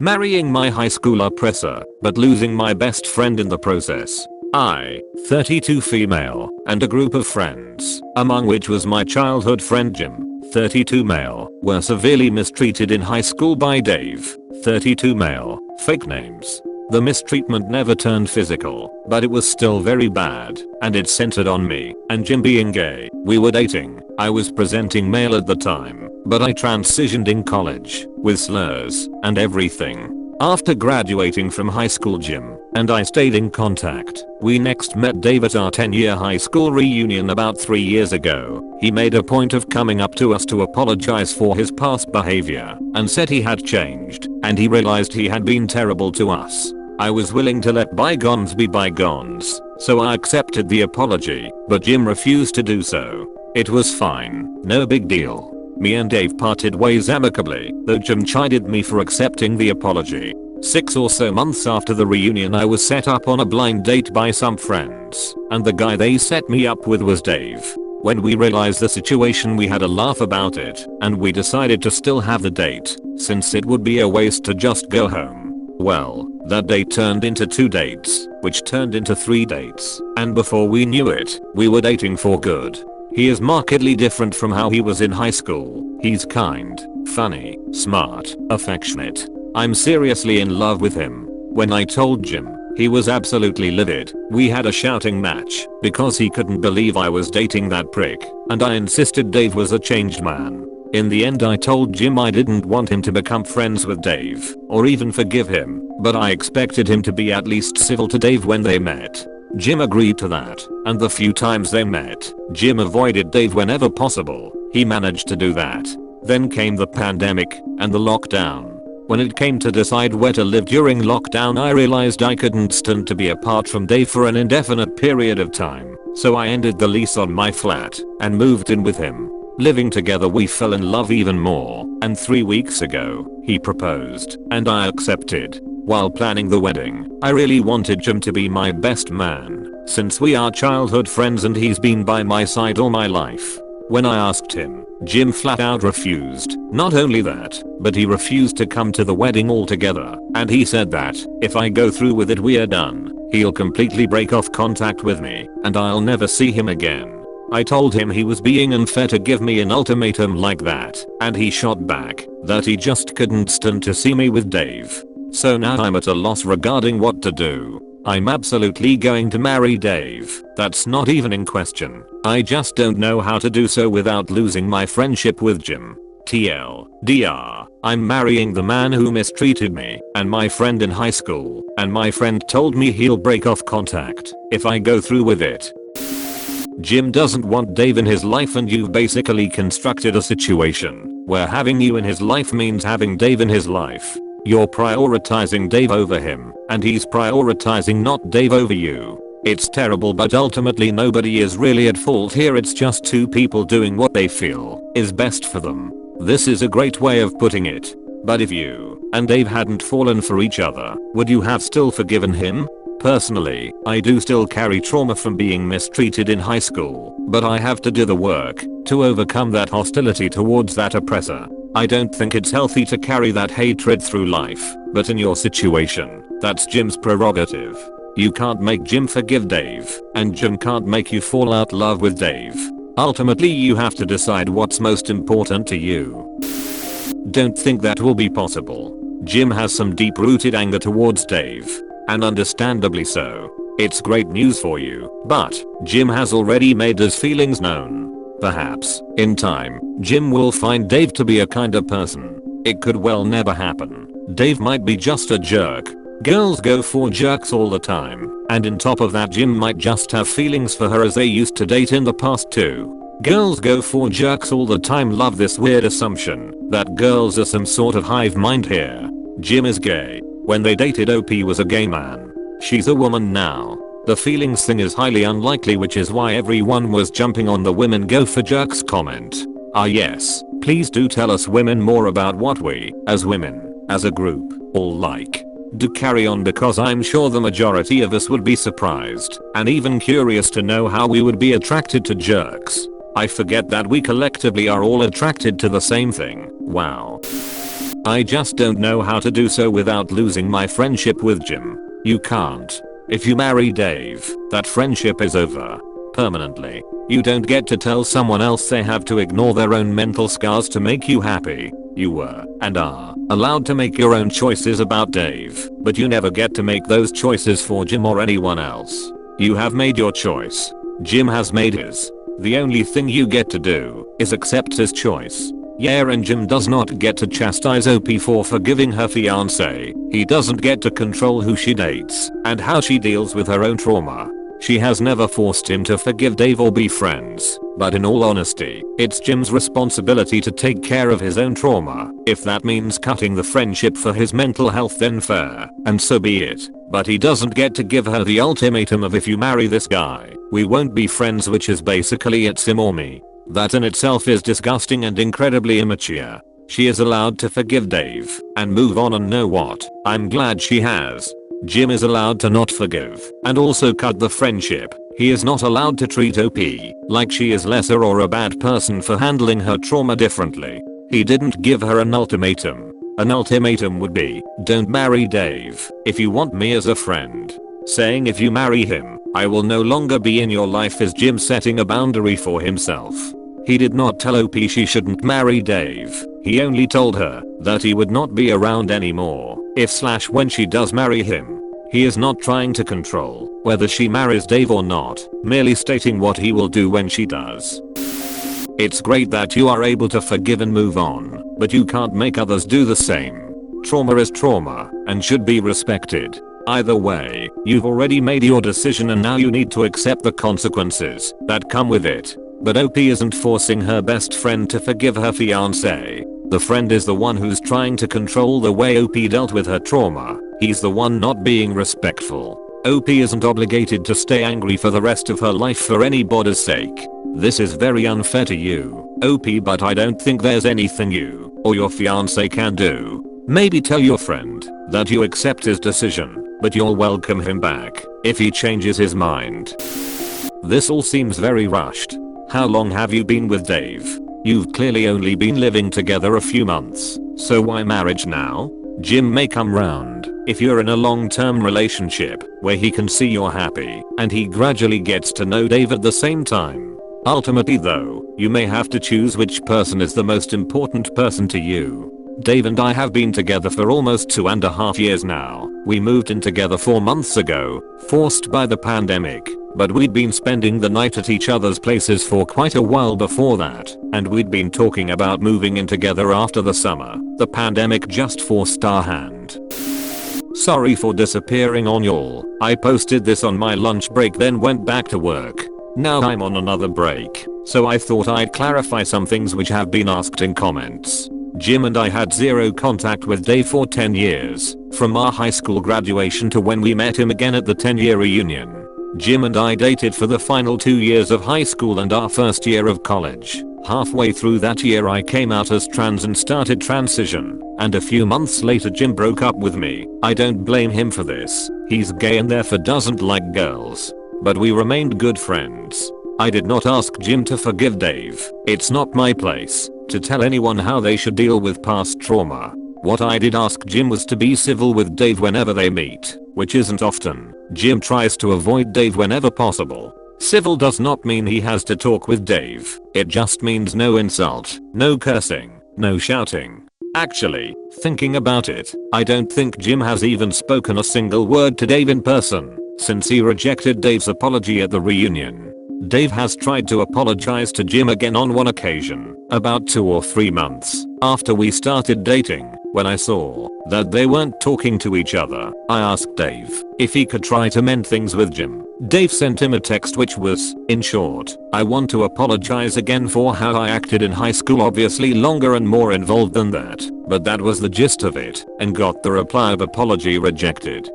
marrying my high school oppressor, but losing my best friend in the process. I, 32 female, and a group of friends, among which was my childhood friend Jim, 32 male, were severely mistreated in high school by Dave, 32 male, fake names. The mistreatment never turned physical, but it was still very bad, and it centered on me, and Jim being gay. We were dating, I was presenting male at the time, but I transitioned in college, with slurs, and everything. After graduating from high school, Jim and I stayed in contact. We next met Dave at our 10-year high school reunion about 3 years ago. He made a point of coming up to us to apologize for his past behavior, and said he had changed, and he realized he had been terrible to us. I was willing to let bygones be bygones, so I accepted the apology, but Jim refused to do so. It was fine, no big deal. Me and Dave parted ways amicably, though Jim chided me for accepting the apology. 6 or so months after the reunion, I was set up on a blind date by some friends, and the guy they set me up with was Dave. When we realized the situation, we had a laugh about it, and we decided to still have the date, since it would be a waste to just go home. Well, that date turned into 2 dates, which turned into 3 dates, and before we knew it, we were dating for good. He is markedly different from how he was in high school. He's kind, funny, smart, affectionate. I'm seriously in love with him. When I told Jim, he was absolutely livid. We had a shouting match because he couldn't believe I was dating that prick, and I insisted Dave was a changed man. In the end, I told Jim I didn't want him to become friends with Dave or even forgive him, but I expected him to be at least civil to Dave when they met. Jim agreed to that, and the few times they met, Jim avoided Dave whenever possible. He managed to do that. Then came the pandemic and the lockdown. When it came to decide where to live during lockdown, I realized I couldn't stand to be apart from Dave for an indefinite period of time, so I ended the lease on my flat and moved in with him. Living together, we fell in love even more, and 3 weeks ago, he proposed, and I accepted. While planning the wedding, I really wanted Jim to be my best man, since we are childhood friends and he's been by my side all my life. When I asked him, Jim flat out refused. Not only that, but he refused to come to the wedding altogether, and he said that, if I go through with it, we're done. He'll completely break off contact with me, and I'll never see him again. I told him he was being unfair to give me an ultimatum like that, and he shot back that he just couldn't stand to see me with Dave. So now I'm at a loss regarding what to do. I'm absolutely going to marry Dave. That's not even in question. I just don't know how to do so without losing my friendship with Jim. TLDR, I'm marrying the man who mistreated me and my friend in high school, and my friend told me he'll break off contact if I go through with it. Jim doesn't want Dave in his life, and you've basically constructed a situation where having you in his life means having Dave in his life. You're prioritizing Dave over him, and he's prioritizing not Dave over you. It's terrible, but ultimately nobody is really at fault here. It's just 2 people doing what they feel is best for them. This is a great way of putting it. But if you and Dave hadn't fallen for each other, would you have still forgiven him? Personally, I do still carry trauma from being mistreated in high school, but I have to do the work to overcome that hostility towards that oppressor. I don't think it's healthy to carry that hatred through life, but in your situation, that's Jim's prerogative. You can't make Jim forgive Dave, and Jim can't make you fall out love with Dave. Ultimately, you have to decide what's most important to you. Don't think that will be possible. Jim has some deep-rooted anger towards Dave, and understandably so. It's great news for you, but Jim has already made his feelings known. Perhaps, in time, Jim will find Dave to be a kinder person. It could well never happen. Dave might be just a jerk. Girls go for jerks all the time, and on top of that, Jim might just have feelings for her as they used to date in the past too. Girls go for jerks all the time. Love this weird assumption that girls are some sort of hive mind here. Jim is gay. When they dated, OP was a gay man. She's a woman now. The feelings thing is highly unlikely, which is why everyone was jumping on the women go for jerks comment. Ah yes, please do tell us women more about what we, as women, as a group, all like. Do carry on, because I'm sure the majority of us would be surprised and even curious to know how we would be attracted to jerks. I forget that we collectively are all attracted to the same thing. Wow. I just don't know how to do so without losing my friendship with Jim. You can't. If you marry Dave, that friendship is over. Permanently. You don't get to tell someone else they have to ignore their own mental scars to make you happy. You were, and are, allowed to make your own choices about Dave, but you never get to make those choices for Jim or anyone else. You have made your choice. Jim has made his. The only thing you get to do is accept his choice. Yeah, and Jim does not get to chastise OP for forgiving her fiance. He doesn't get to control who she dates and how she deals with her own trauma. She has never forced him to forgive Dave or be friends, but in all honesty, it's Jim's responsibility to take care of his own trauma. If that means cutting the friendship for his mental health, then fair, and so be it. But he doesn't get to give her the ultimatum of if you marry this guy, we won't be friends, which is basically it's him or me. That in itself is disgusting and incredibly immature. She is allowed to forgive Dave and move on, and know what? I'm glad she has. Jim is allowed to not forgive and also cut the friendship. He is not allowed to treat OP like she is lesser or a bad person for handling her trauma differently. He didn't give her an ultimatum. An ultimatum would be, don't marry Dave if you want me as a friend. Saying if you marry him, I will no longer be in your life is Jim setting a boundary for himself. He did not tell OP she shouldn't marry Dave. He only told her that he would not be around anymore if/when she does marry him. He is not trying to control whether she marries Dave or not, merely stating what he will do when she does. It's great that you are able to forgive and move on, but you can't make others do the same. Trauma is trauma and should be respected. Either way, you've already made your decision and now you need to accept the consequences that come with it. But OP isn't forcing her best friend to forgive her fiance. The friend is the one who's trying to control the way OP dealt with her trauma. He's the one not being respectful. OP isn't obligated to stay angry for the rest of her life for anybody's sake. This is very unfair to you, OP, but I don't think there's anything you or your fiance can do. Maybe tell your friend that you accept his decision, but you'll welcome him back if he changes his mind. This all seems very rushed. How long have you been with Dave? You've clearly only been living together a few months, so why marriage now? Jim may come round if you're in a long-term relationship where he can see you're happy and he gradually gets to know Dave at the same time. Ultimately though, you may have to choose which person is the most important person to you. Dave and I have been together for almost 2.5 years now. We moved in together 4 months ago, forced by the pandemic, but we'd been spending the night at each other's places for quite a while before that, and we'd been talking about moving in together after the summer. The pandemic just forced our hand. Sorry for disappearing on y'all. I posted this on my lunch break, then went back to work. Now I'm on another break, so I thought I'd clarify some things which have been asked in comments. Jim and I had zero contact with Dave for 10 years, from our high school graduation to when we met him again at the 10-year reunion. Jim and I dated for the final 2 years of high school and our first year of college. Halfway through that year I came out as trans and started transition, and a few months later Jim broke up with me. I don't blame him for this. He's gay and therefore doesn't like girls. But we remained good friends. I did not ask Jim to forgive Dave. It's not my place to tell anyone how they should deal with past trauma. What I did ask Jim was to be civil with Dave whenever they meet, which isn't often. Jim tries to avoid Dave whenever possible. Civil does not mean he has to talk with Dave. It just means no insult, no cursing, no shouting. Actually, thinking about it, I don't think Jim has even spoken a single word to Dave in person since he rejected Dave's apology at the reunion. Dave has tried to apologize to Jim again on one occasion, about 2 or 3 months after we started dating. When I saw that they weren't talking to each other, I asked Dave if he could try to mend things with Jim. Dave sent him a text which was, in short, I want to apologize again for how I acted in high school, obviously longer and more involved than that, but that was the gist of it, and got the reply of apology rejected.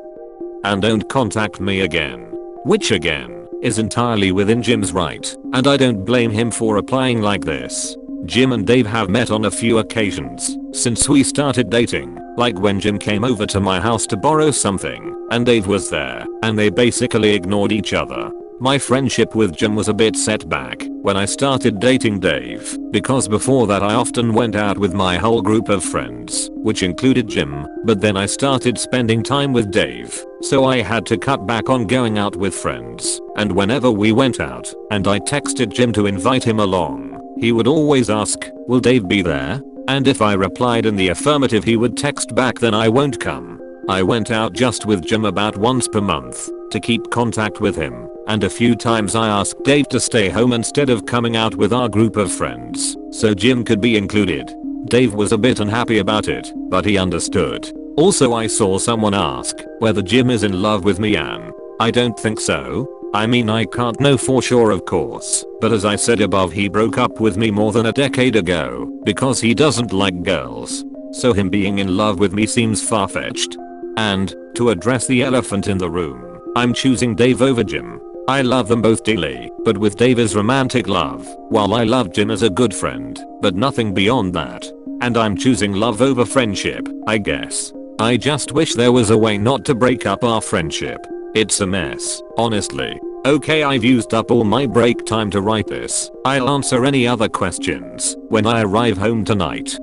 And don't contact me again. Which again, is entirely within Jim's right, and I don't blame him for replying like this. Jim and Dave have met on a few occasions since we started dating, like when Jim came over to my house to borrow something, and Dave was there, and they basically ignored each other. My friendship with Jim was a bit set back when I started dating Dave, because before that I often went out with my whole group of friends, which included Jim, but then I started spending time with Dave, so I had to cut back on going out with friends, and whenever we went out and I texted Jim to invite him along, he would always ask, "Will Dave be there?" And if I replied in the affirmative he would text back, "Then I won't come." I went out just with Jim about once per month to keep contact with him, and a few times I asked Dave to stay home instead of coming out with our group of friends, so Jim could be included. Dave was a bit unhappy about it, but he understood. Also, I saw someone ask whether Jim is in love with me, and I don't think so. I mean, I can't know for sure, of course, but as I said above, he broke up with me more than a decade ago because he doesn't like girls. So him being in love with me seems far-fetched. And, to address the elephant in the room, I'm choosing Dave over Jim. I love them both dearly, but with Dave is romantic love, while I love Jim as a good friend, but nothing beyond that. And I'm choosing love over friendship, I guess. I just wish there was a way not to break up our friendship. It's a mess, honestly. Okay, I've used up all my break time to write this. I'll answer any other questions when I arrive home tonight.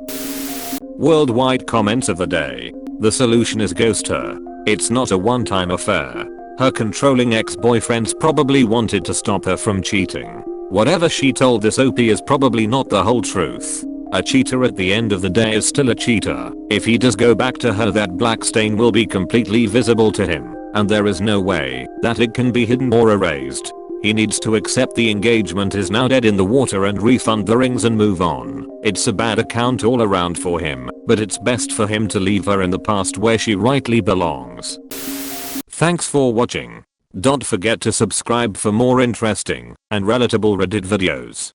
Worldwide comments of the day. The solution is ghost her. It's not a one-time affair. Her controlling ex-boyfriends probably wanted to stop her from cheating. Whatever she told this OP is probably not the whole truth. A cheater at the end of the day is still a cheater. If he does go back to her, that black stain will be completely visible to him, and there is no way that it can be hidden or erased. He needs to accept the engagement is now dead in the water and refund the rings and move on. It's a bad account all around for him, but it's best for him to leave her in the past where she rightly belongs. Thanks for watching. Don't forget to subscribe for more interesting and relatable Reddit videos.